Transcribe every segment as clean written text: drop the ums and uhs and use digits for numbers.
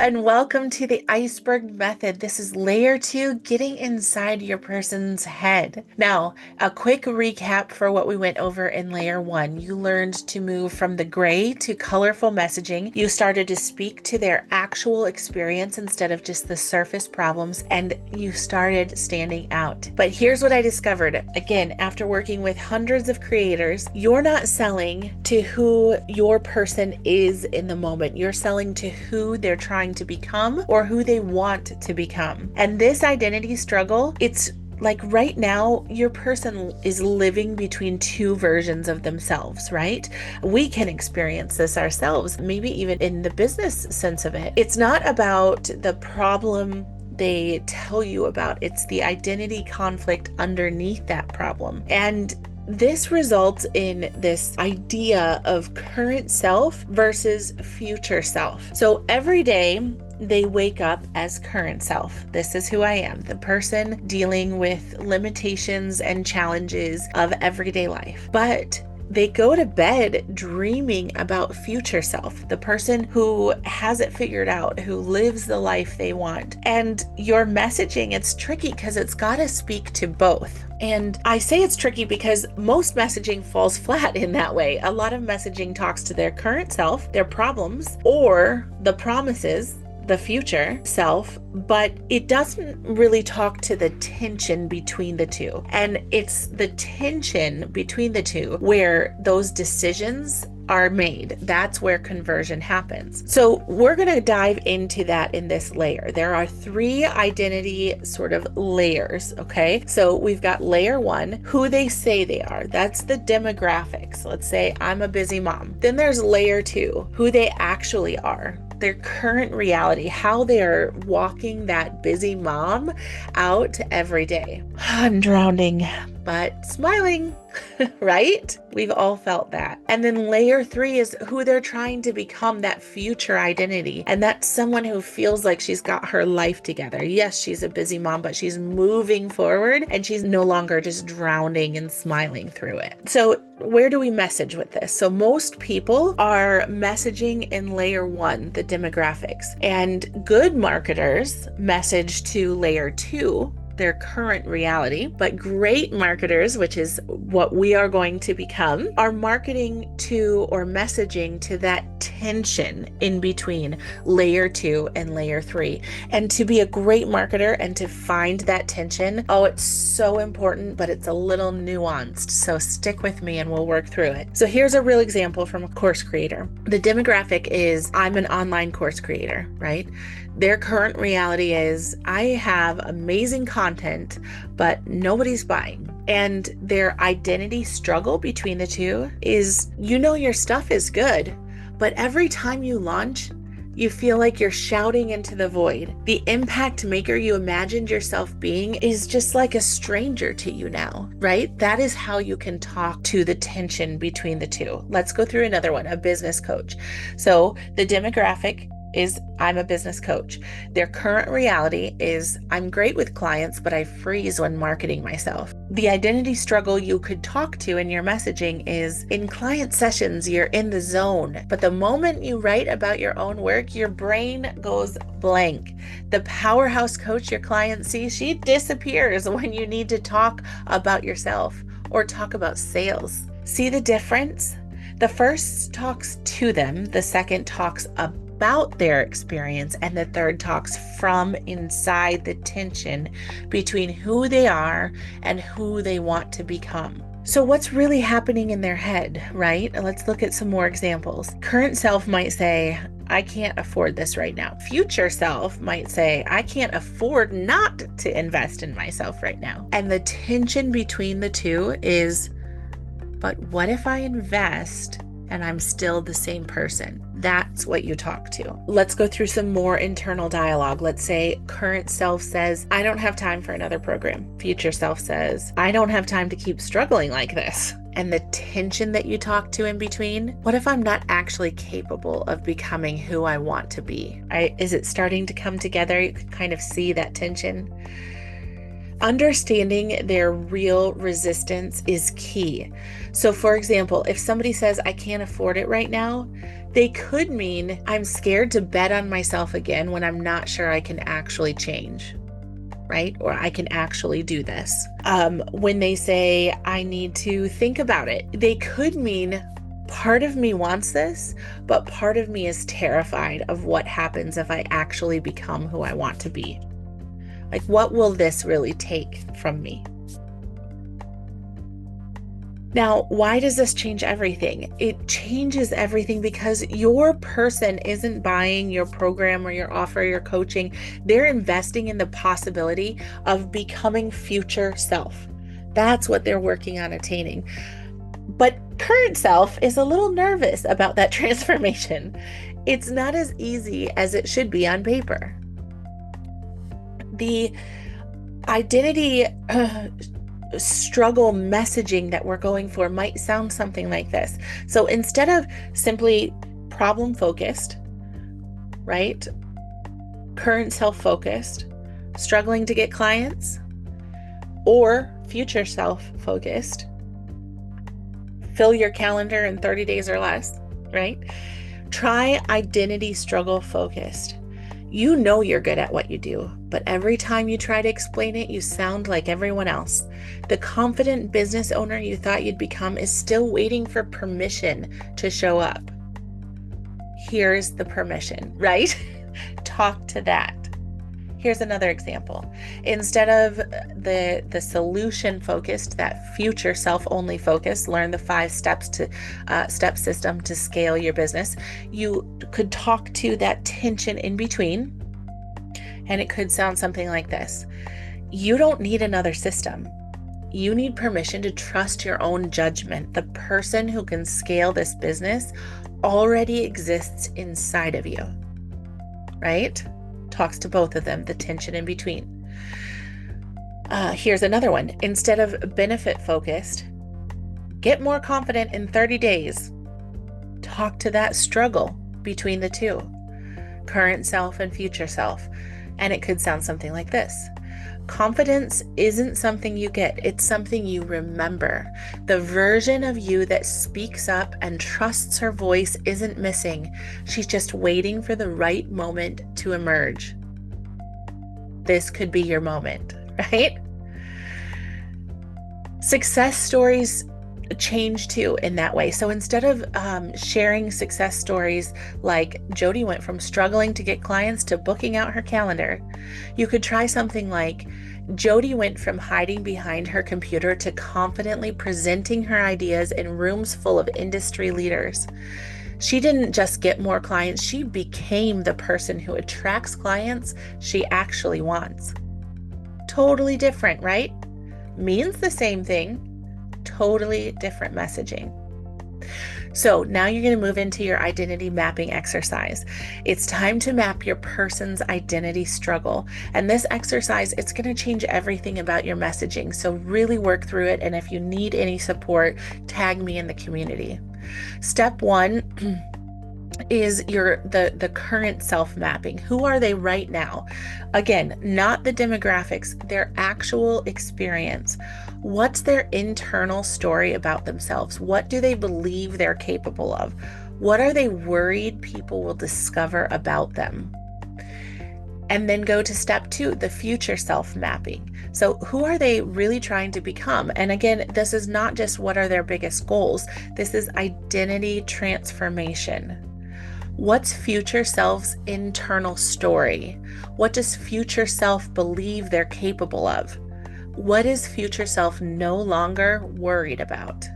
and welcome to the Iceberg Method. This is layer 2, getting inside your person's head. Now, a quick recap for what we went over in layer 1. You learned to move from the gray to colorful messaging. You started to speak to their actual experience instead of just the surface problems, and you started standing out. But here's what I discovered. Again, after working with hundreds of creators, you're not selling to who your person is in the moment. You're selling to who they're trying to become or who they want to become. And this identity struggle, it's like right now, your person is living between two versions of themselves, right? We can experience this ourselves, maybe even in the business sense of it. It's not about the problem they tell you about, it's the identity conflict underneath that problem. And this results in this idea of current self versus future self. So every day they wake up as current self. This is who I am, the person dealing with limitations and challenges of everyday life. But they go to bed dreaming about future self, the person who has it figured out, who lives the life they want. And your messaging, it's tricky because it's got to speak to both. And I say it's tricky because most messaging falls flat in that way. A lot of messaging talks to their current self, their problems, or the promises, the future self, but it doesn't really talk to the tension between the two. And it's the tension between the two where those decisions are made. That's where conversion happens. So we're going to dive into that in this layer. There are 3 identity sort of layers, okay? So we've got layer 1, who they say they are. That's the demographics. Let's say I'm a busy mom. Then there's layer 2, who they actually are, their current reality, how they're walking that busy mom out every day. I'm drowning, but smiling, right? We've all felt that. And then layer 3 is who they're trying to become, that future identity. And that's someone who feels like she's got her life together. Yes, she's a busy mom, but she's moving forward and she's no longer just drowning and smiling through it. So where do we message with this? So most people are messaging in layer 1, the demographics, and good marketers message to layer 2, their current reality. But great marketers, which is what we are going to become, are marketing to or messaging to that tension in between layer 2 and layer 3. And to be a great marketer and to find that tension, oh, it's so important, but it's a little nuanced. So stick with me and we'll work through it. So here's a real example from a course creator. The demographic is I'm an online course creator, right? Their current reality is I have amazing content, but nobody's buying. And their identity struggle between the two is, your stuff is good, but every time you launch, you feel like you're shouting into the void. The impact maker you imagined yourself being is just like a stranger to you now, right? That is how you can talk to the tension between the two. Let's go through another one, a business coach. So the demographic is I'm a business coach. Their current reality is I'm great with clients, but I freeze when marketing myself. The identity struggle you could talk to in your messaging is in client sessions, you're in the zone, but the moment you write about your own work, your brain goes blank. The powerhouse coach your client sees, she disappears when you need to talk about yourself or talk about sales. See the difference? The first talks to them, the second talks about their experience, and the third talks from inside the tension between who they are and who they want to become. So what's really happening in their head, right? Let's look at some more examples. Current self might say, I can't afford this right now. Future self might say, I can't afford not to invest in myself right now. And the tension between the two is, but what if I invest and I'm still the same person? That's what you talk to. Let's go through some more internal dialogue. Let's say current self says, I don't have time for another program. Future self says, I don't have time to keep struggling like this. And the tension that you talk to in between, what if I'm not actually capable of becoming who I want to be? Is it starting to come together? You can kind of see that tension. Understanding their real resistance is key. So, for example, if somebody says, I can't afford it right now, they could mean I'm scared to bet on myself again when I'm not sure I can actually change, right? Or I can actually do this. When they say, I need to think about it, they could mean part of me wants this, but part of me is terrified of what happens if I actually become who I want to be. Like, what will this really take from me? Now, why does this change everything? It changes everything because your person isn't buying your program or your offer, your coaching. They're investing in the possibility of becoming future self. That's what they're working on attaining. But current self is a little nervous about that transformation. It's not as easy as it should be on paper. The identity struggle messaging that we're going for might sound something like this. So instead of simply problem focused, right? Current self focused, struggling to get clients, or future self focused, fill your calendar in 30 days or less, right? Try identity struggle focused. You know you're good at what you do, but every time you try to explain it, you sound like everyone else. The confident business owner you thought you'd become is still waiting for permission to show up. Here's the permission, right? Talk to that. Here's another example. Instead of the solution focused, that future self only focus, learn the 5 steps to step system to scale your business. You could talk to that tension in between, and it could sound something like this. You don't need another system. You need permission to trust your own judgment. The person who can scale this business already exists inside of you, right? Talks to both of them, the tension in between. Here's another one. Instead of benefit focused, get more confident in 30 days. Talk to that struggle between the two, current self and future self. And it could sound something like this. Confidence isn't something you get, it's something you remember. The version of you that speaks up and trusts her voice isn't missing. She's just waiting for the right moment to emerge. This could be your moment, right? Success stories change too in that way. So instead of sharing success stories like Jody went from struggling to get clients to booking out her calendar, you could try something like Jody went from hiding behind her computer to confidently presenting her ideas in rooms full of industry leaders. She didn't just get more clients, she became the person who attracts clients she actually wants. Totally different, right? Means the same thing, totally different messaging. So now you're going to move into your identity mapping exercise. It's time to map your person's identity struggle. And this exercise, it's going to change everything about your messaging. So really work through it. And if you need any support, tag me in the community. Step 1 is the current self mapping. Who are they right now? Again, not the demographics, their actual experience. What's their internal story about themselves? What do they believe they're capable of? What are they worried people will discover about them? And then go to step 2, the future self mapping. So who are they really trying to become? And again, this is not just what are their biggest goals. This is identity transformation. What's future self's internal story? What does future self believe they're capable of? What is future self no longer worried about?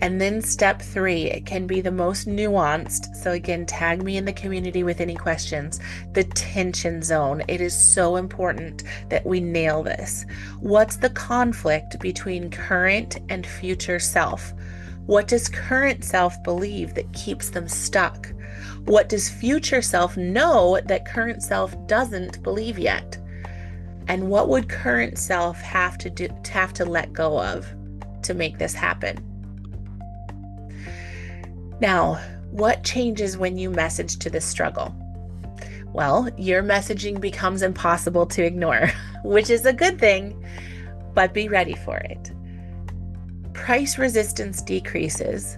And then step 3, it can be the most nuanced. So again, tag me in the community with any questions. The tension zone. It is so important that we nail this. What's the conflict between current and future self? What does current self believe that keeps them stuck? What does future self know that current self doesn't believe yet? And what would current self have to let go of to make this happen? Now, what changes when you message to this struggle? Well, your messaging becomes impossible to ignore. which is a good thing, but be ready for it. Price resistance decreases.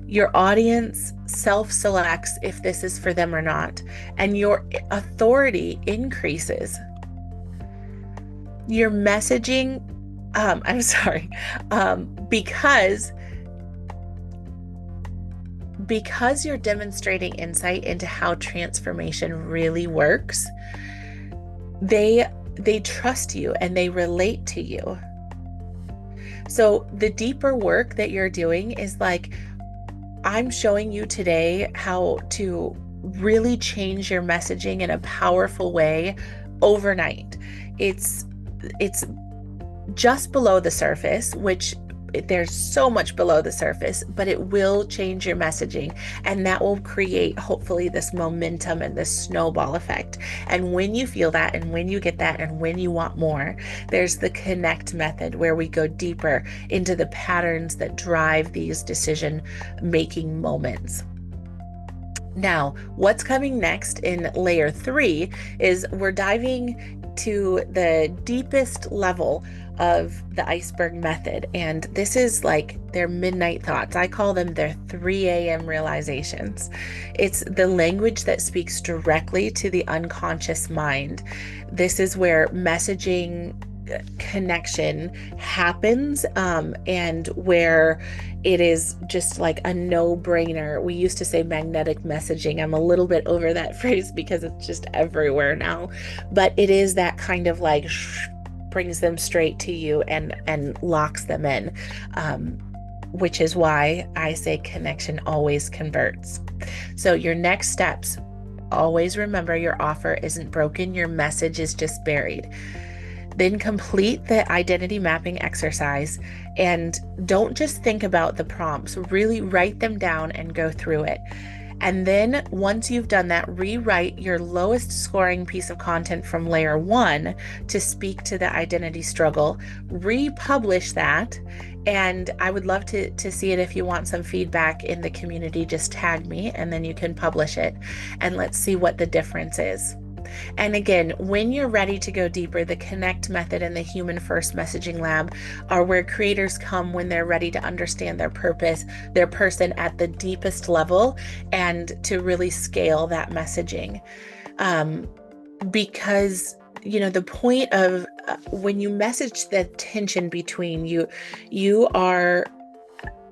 Your audience self selects if this is for them or not, and your authority increases. Your messaging, I'm sorry, because you're demonstrating insight into how transformation really works, they trust you and they relate to you. So the deeper work that you're doing is like, I'm showing you today how to really change your messaging in a powerful way overnight. It's just below the surface, which there's so much below the surface, but it will change your messaging, and that will create hopefully this momentum and this snowball effect. And when you feel that, and when you get that, and when you want more, there's the connect method where we go deeper into the patterns that drive these decision making moments. Now, what's coming next in layer 3 is we're diving to the deepest level of the iceberg method. And this is like their midnight thoughts. I call them their 3 a.m. realizations. It's the language that speaks directly to the unconscious mind. This is where messaging connection happens, and where it is just like a no-brainer. We used to say magnetic messaging. I'm a little bit over that phrase because it's just everywhere now, but it is that kind of like brings them straight to you and locks them in, which is why I say connection always converts. So your next steps, always remember your offer isn't broken, your message is just buried. Then complete the identity mapping exercise, and don't just think about the prompts, really write them down and go through it. And then once you've done that, rewrite your lowest scoring piece of content from layer 1 to speak to the identity struggle, republish that. And I would love to see it. If you want some feedback in the community, just tag me and then you can publish it, and let's see what the difference is. And again, when you're ready to go deeper, the Connect method and the Human First Messaging Lab are where creators come when they're ready to understand their purpose, their person at the deepest level, and to really scale that messaging. Because the point of when you message the tension between you are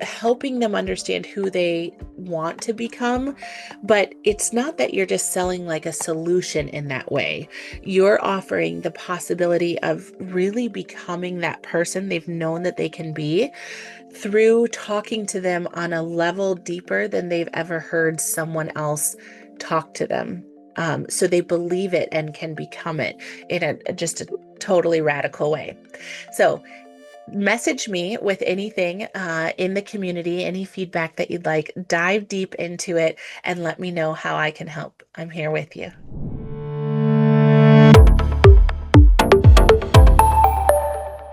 helping them understand who they want to become, but it's not that you're just selling like a solution in that way. You're offering the possibility of really becoming that person they've known that they can be through talking to them on a level deeper than they've ever heard someone else talk to them. So they believe it and can become it in just a totally radical way. So message me with anything in the community, any feedback that you'd like. Dive deep into it and let me know how I can help. I'm here with you.